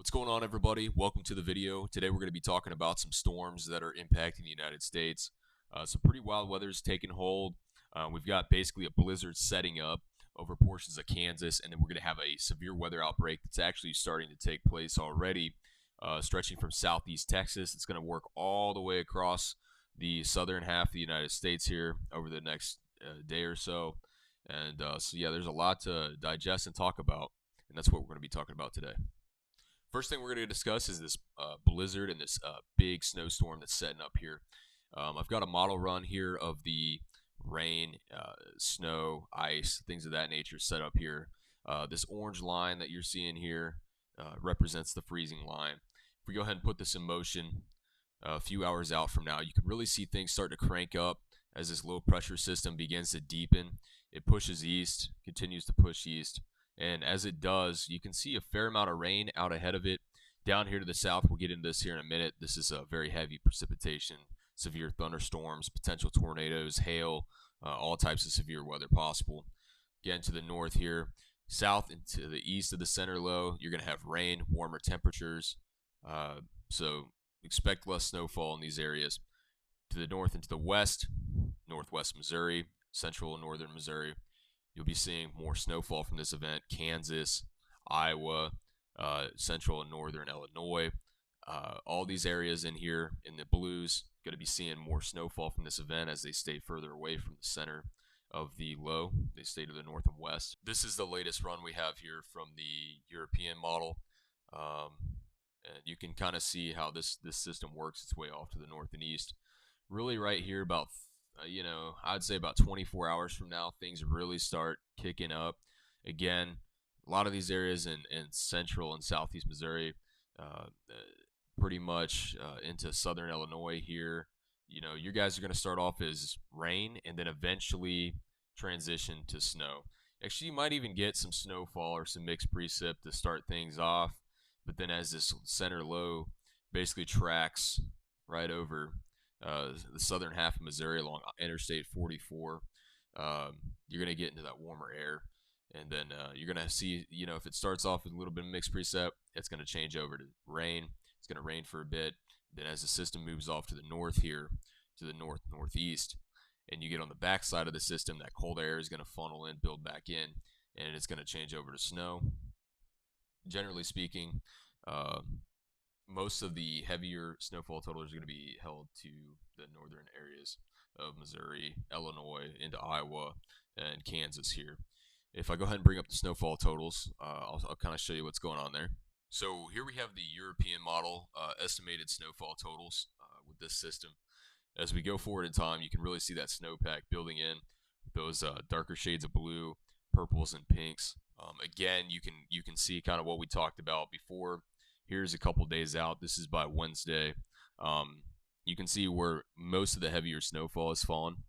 What's going on, everybody? Welcome to the video. Today we're going to be talking about some storms that are impacting the United States. Some pretty wild weather is taking hold. We've got basically a blizzard setting up over portions of Kansas, and then we're going to have a severe weather outbreak that's actually starting to take place already, stretching from southeast Texas. It's going to work all the way across the southern half of the United States here over the next day or so. And so, yeah, there's a lot to digest and talk about, and that's what we're going to be talking about today. First thing we're going to discuss is this blizzard and this big snowstorm that's setting up here. I've got a model run here of the rain, snow, ice, things of that nature set up here. This orange line that you're seeing here represents the freezing line. If we go ahead and put this in motion a few hours out from now, you can really see things start to crank up as this low pressure system begins to deepen. It pushes east, continues to push east. And as it does, you can see a fair amount of rain out ahead of it. Down here to the south, we'll get into this here in a minute. This is a very heavy precipitation, severe thunderstorms, potential tornadoes, hail, all types of severe weather possible. Again, to the north here, south and to the east of the center low, you're going to have rain, warmer temperatures. So expect less snowfall in these areas. To the north and to the west, northwest Missouri, central and northern Missouri, you'll be seeing more snowfall from this event. Kansas, Iowa, central and northern Illinois, all these areas in here in the blues, going to be seeing more snowfall from this event as they stay further away from the center of the low. They stay to the north and west. This is the latest run we have here from the European model. And you can kind of see how this system works its way off to the north and east. Really right here about I'd say about 24 hours from now, things really start kicking up. Again, a lot of these areas in central and southeast Missouri, pretty much into southern Illinois here, you guys are going to start off as rain and then eventually transition to snow. Actually, you might even get some snowfall or some mixed precip to start things off. But then as this center low basically tracks right over the southern half of Missouri along Interstate 44, you're going to get into that warmer air. And then you're going to see, if it starts off with a little bit of mixed precip, it's going to change over to rain. It's going to rain for a bit. Then as the system moves off to the north here, to the northeast, and you get on the back side of the system, that cold air is going to funnel in, build back in, and it's going to change over to snow. Generally speaking, most of the heavier snowfall totals are going to be held to the northern areas of Missouri, Illinois, into Iowa, and Kansas here. If I go ahead and bring up the snowfall totals, I'll kind of show you what's going on there. So here we have the European model estimated snowfall totals with this system. As we go forward in time, you can really see that snowpack building in with those darker shades of blue, purples, and pinks. Again, you can see kind of what we talked about before. Here's a couple days out. This is by Wednesday. You can see where most of the heavier snowfall has fallen.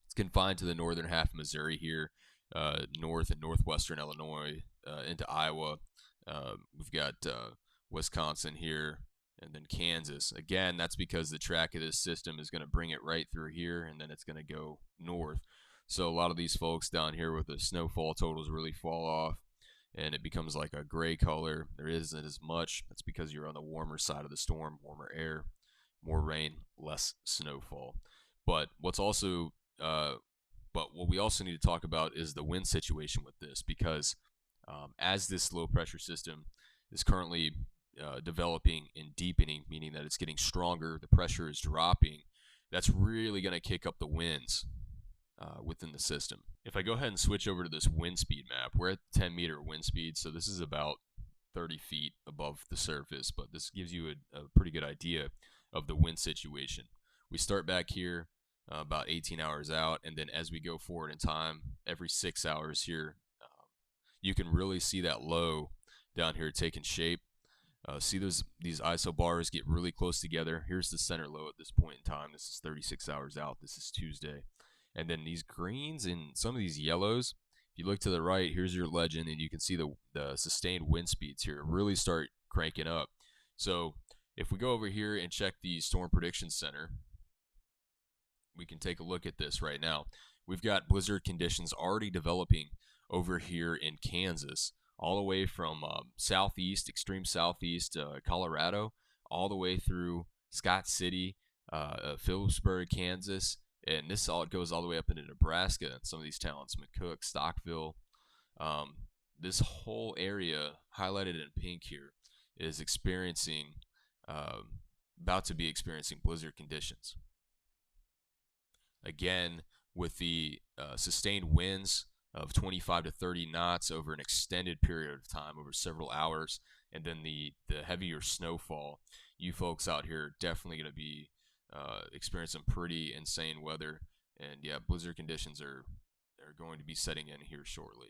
It's confined to the northern half of Missouri here, north and northwestern Illinois, into Iowa. We've got Wisconsin here, and then Kansas. Again, that's because the track of this system is going to bring it right through here, and then it's going to go north. So a lot of these folks down here with the snowfall totals really fall off, and it becomes like a gray color. There isn't as much. That's because you're on the warmer side of the storm, warmer air, more rain, less snowfall. But what we also need to talk about is the wind situation with this, because as this low pressure system is currently developing and deepening, meaning that it's getting stronger, the pressure is dropping, that's really going to kick up the winds within the system. If I go ahead and switch over to this wind speed map, we're at 10-meter wind speed, so this is about 30 feet above the surface, but this gives you a pretty good idea of the wind situation. We start back here about 18 hours out, and then as we go forward in time, every 6 hours here, you can really see that low down here taking shape. See these isobars get really close together. Here's the center low at this point in time. This is 36 hours out. This is Tuesday. And then these greens and some of these yellows, if you look to the right, here's your legend, and you can see the sustained wind speeds here really start cranking up. So if we go over here and check the Storm Prediction Center, we can take a look at this right now. We've got blizzard conditions already developing over here in Kansas all the way from southeast, extreme southeast Colorado, all the way through Scott City, Phillipsburg, Kansas, and this all goes all the way up into Nebraska. And some of these towns, McCook, Stockville, um, this whole area highlighted in pink here is experiencing, about to be experiencing blizzard conditions. Again, with the sustained winds of 25 to 30 knots over an extended period of time, over several hours, and then the heavier snowfall, you folks out here are definitely going to be experiencing pretty insane weather. And yeah, blizzard conditions are going to be setting in here shortly.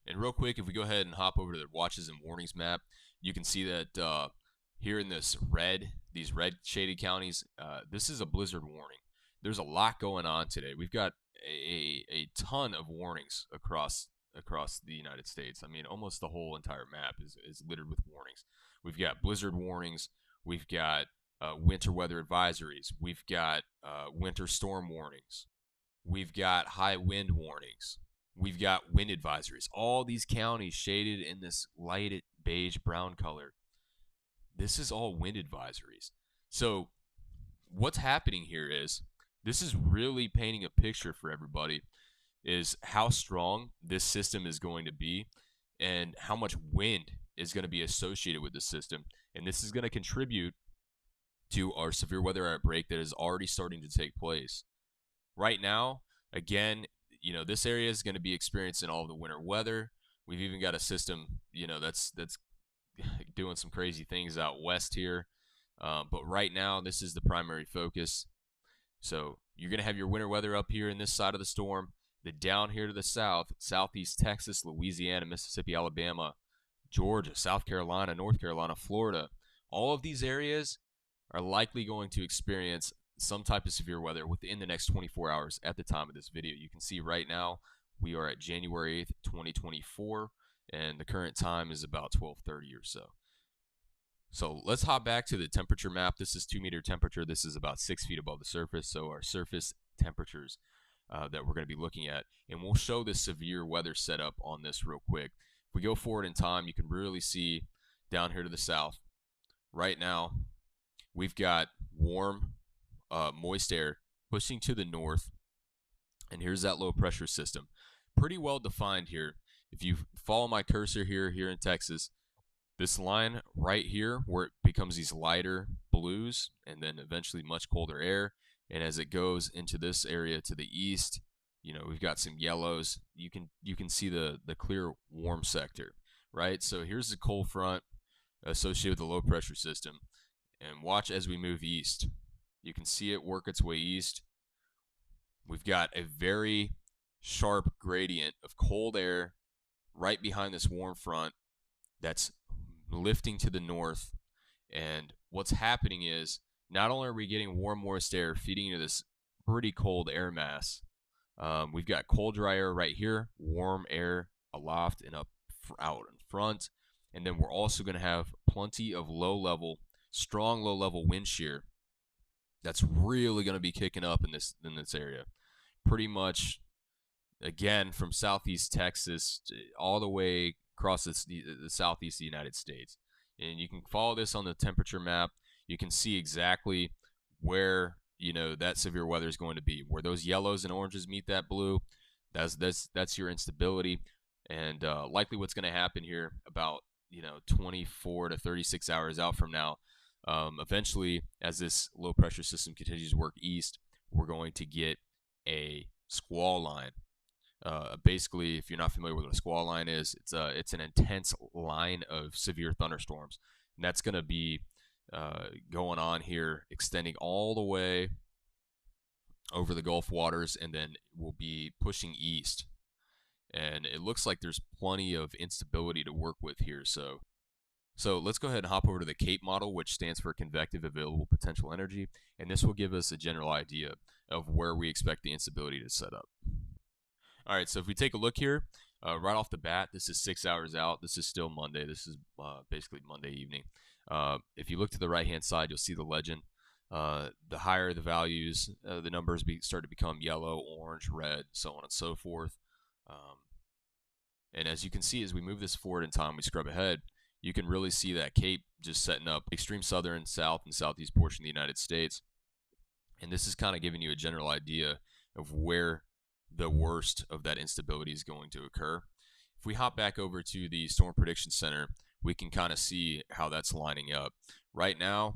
And real quick, if we go ahead and hop over to the watches and warnings map, you can see that here in these red shaded counties, this is a blizzard warning. There's a lot going on today. We've got a ton of warnings across the United States. I mean, almost the whole entire map is littered with warnings. We've got blizzard warnings. We've got winter weather advisories. We've got winter storm warnings. We've got high wind warnings. We've got wind advisories. All these counties shaded in this light beige brown color. This is all wind advisories. So what's happening here is this is really painting a picture for everybody is how strong this system is going to be and how much wind is going to be associated with the system. And this is going to contribute to our severe weather outbreak that is already starting to take place. Right now, again, this area is going to be experiencing all of the winter weather. We've even got a system, that's doing some crazy things out west here. But right now, this is the primary focus. So you're going to have your winter weather up here in this side of the storm. Then down here to the south, southeast Texas, Louisiana, Mississippi, Alabama, Georgia, South Carolina, North Carolina, Florida. All of these areas are likely going to experience some type of severe weather within the next 24 hours at the time of this video. You can see right now we are at January 8th, 2024, and the current time is about 12:30 or so. So let's hop back to the temperature map. This is 2-meter temperature. This is about 6 feet above the surface. So our surface temperatures that we're going to be looking at. And we'll show the severe weather setup on this real quick. If we go forward in time, you can really see down here to the south. Right now, we've got warm, moist air pushing to the north. And here's that low pressure system. Pretty well defined here. If you follow my cursor here in Texas, this line right here where it becomes these lighter blues and then eventually much colder air, and as it goes into this area to the east, we've got some yellows. You can see the clear warm sector, right? So here's the cold front associated with the low pressure system, and watch as we move east. You can see it work its way east. We've got a very sharp gradient of cold air right behind this warm front that's lifting to the north. And what's happening is not only are we getting warm, moist air feeding into this pretty cold air mass, we've got cold, dry air right here, warm air aloft and up out in front. And then we're also going to have plenty of strong low-level wind shear that's really going to be kicking up in this area. Pretty much, again, from southeast Texas all the way across the southeast of the United States. And you can follow this on the temperature map. You can see exactly where that severe weather is going to be. Where those yellows and oranges meet that blue, that's your instability. And likely what's going to happen here about 24 to 36 hours out from now, eventually, as this low pressure system continues to work east, we're going to get a squall line. Basically, if you're not familiar with what a squall line is, it's an intense line of severe thunderstorms. And that's going to be going on here, extending all the way over the Gulf waters, and then we'll be pushing east. And it looks like there's plenty of instability to work with here. So let's go ahead and hop over to the CAPE model, which stands for Convective Available Potential Energy. And this will give us a general idea of where we expect the instability to set up. All right, so if we take a look here, right off the bat, this is 6 hours out. This is still Monday. This is basically Monday evening. If you look to the right-hand side, you'll see the legend. The higher the values, the numbers start to become yellow, orange, red, so on and so forth. And as you can see, as we move this forward in time, we scrub ahead, you can really see that cape just setting up extreme southern, south, and southeast portion of the United States. And this is kind of giving you a general idea of where the worst of that instability is going to occur. If we hop back over to the Storm Prediction Center, we can kind of see how that's lining up. Right now,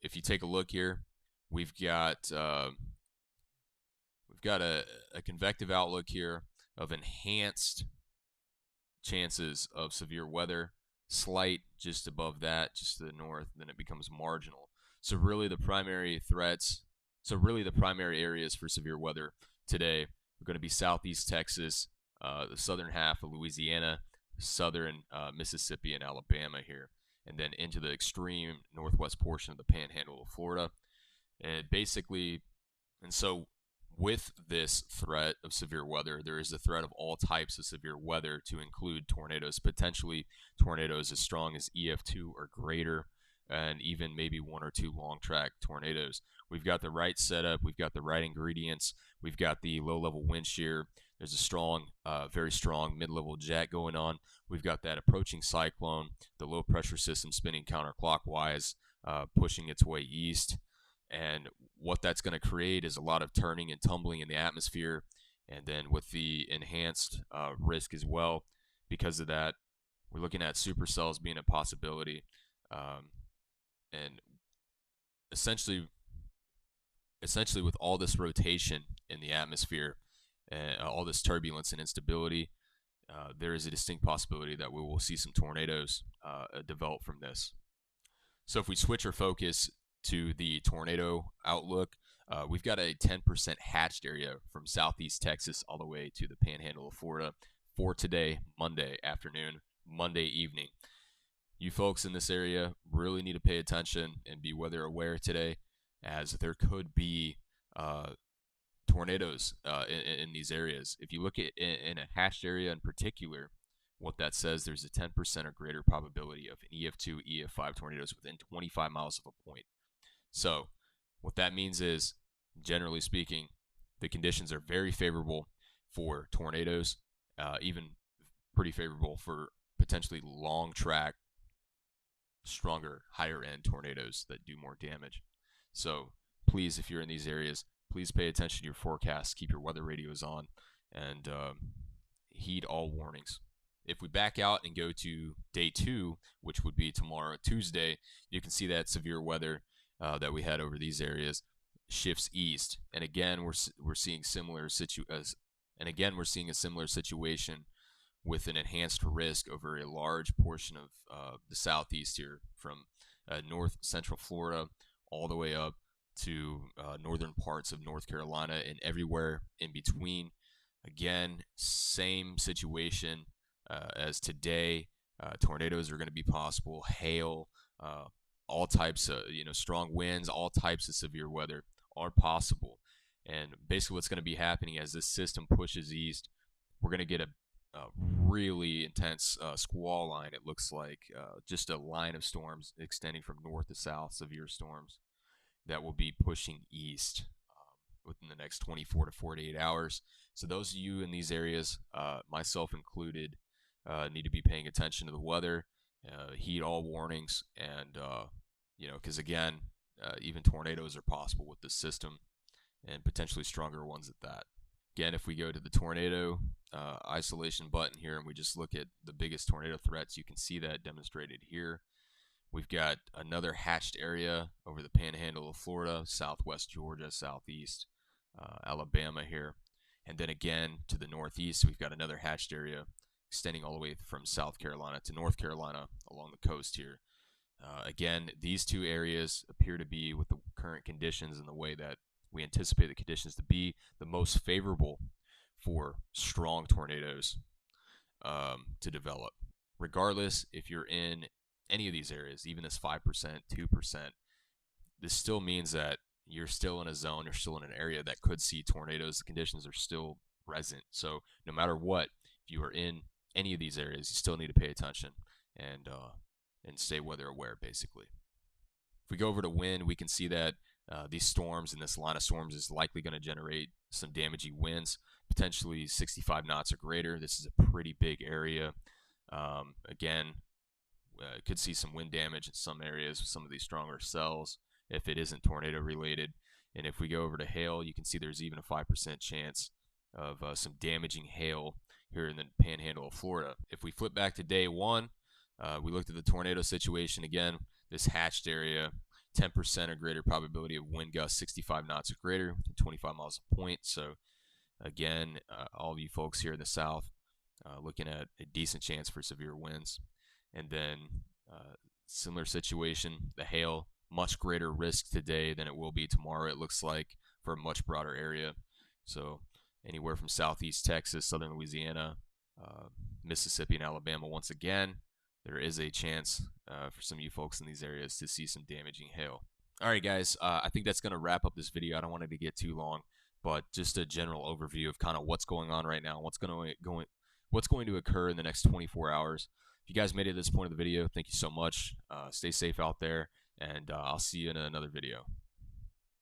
if you take a look here, we've got a convective outlook here of enhanced chances of severe weather, slight just above that, just to the north, then it becomes marginal. So really the primary areas for severe weather today are going to be southeast Texas, the southern half of Louisiana, southern Mississippi and Alabama here, and then into the extreme northwest portion of the Panhandle of Florida. And so with this threat of severe weather, there is a threat of all types of severe weather, to include tornadoes, potentially tornadoes as strong as EF2 or greater, and even maybe 1 or 2 long track tornadoes. We've got the right setup, we've got the right ingredients, we've got the low level wind shear, there's a strong, very strong mid-level jet going on, we've got that approaching cyclone, the low pressure system spinning counterclockwise, pushing its way east. And what that's going to create is a lot of turning and tumbling in the atmosphere, and then with the enhanced risk as well. Because of that, we're looking at supercells being a possibility, and essentially with all this rotation in the atmosphere and all this turbulence and instability, there is a distinct possibility that we will see some tornadoes develop from this. So if we switch our focus to the tornado outlook, we've got a 10% hatched area from southeast Texas all the way to the Panhandle of Florida for today, Monday afternoon, Monday evening. You folks in this area really need to pay attention and be weather aware today, as there could be tornadoes in these areas. If you look at in a hatched area in particular, what that says, there's a 10% or greater probability of an EF2, EF5 tornadoes within 25 miles of a point. So what that means is, generally speaking, the conditions are very favorable for tornadoes, even pretty favorable for potentially long track, stronger, higher end tornadoes that do more damage. So please, if you're in these areas, please pay attention to your forecasts, keep your weather radios on, and heed all warnings. If we back out and go to day 2, which would be tomorrow, Tuesday, you can see that severe weather that we had over these areas shifts east, and again we're seeing a similar situation with an enhanced risk over a large portion of the southeast here, from north central Florida all the way up to northern parts of North Carolina and everywhere in between. Again, same situation as today. Tornadoes are going to be possible, hail, all types of strong winds, all types of severe weather are possible. And basically what's going to be happening as this system pushes east, we're going to get a really intense squall line. It looks like just a line of storms extending from north to south, severe storms that will be pushing east within the next 24 to 48 hours. So those of you in these areas, myself included, need to be paying attention to the weather, heed all warnings, and because again, even tornadoes are possible with this system, and potentially stronger ones at that. Again, if we go to the tornado isolation button here and we just look at the biggest tornado threats, you can see that demonstrated here. We've got another hatched area over the Panhandle of Florida, southwest Georgia, southeast Alabama here. And then again to the northeast, we've got another hatched area extending all the way from South Carolina to North Carolina along the coast here. Again, these two areas appear to be, with the current conditions and the way that we anticipate the conditions to be, the most favorable for strong tornadoes to develop. Regardless, if you're in any of these areas, even this 5%, 2%, this still means that you're still in a zone, you're still in an area that could see tornadoes. The conditions are still present. So no matter what, if you are in any of these areas, you still need to pay attention and stay weather aware, basically. If we go over to wind, we can see that these storms and this line of storms is likely going to generate some damaging winds, potentially 65 knots or greater. This is a pretty big area. Again, could see some wind damage in some areas with some of these stronger cells if it isn't tornado related. And if we go over to hail, you can see there's even a 5% chance of some damaging hail here in the Panhandle of Florida. If we flip back to day one, we looked at the tornado situation again. This hatched area, 10% or greater probability of wind gusts 65 knots or greater within 25 miles of point. So again, all of you folks here in the south looking at a decent chance for severe winds. And then similar situation, the hail, much greater risk today than it will be tomorrow, it looks like, for a much broader area. So anywhere from southeast Texas, southern Louisiana, Mississippi, and Alabama, once again, there is a chance for some of you folks in these areas to see some damaging hail. All right, guys, I think that's going to wrap up this video. I don't want it to get too long, but just a general overview of kind of what's going on right now, what's going to occur in the next 24 hours. If you guys made it to this point of the video, thank you so much. Stay safe out there, and I'll see you in another video.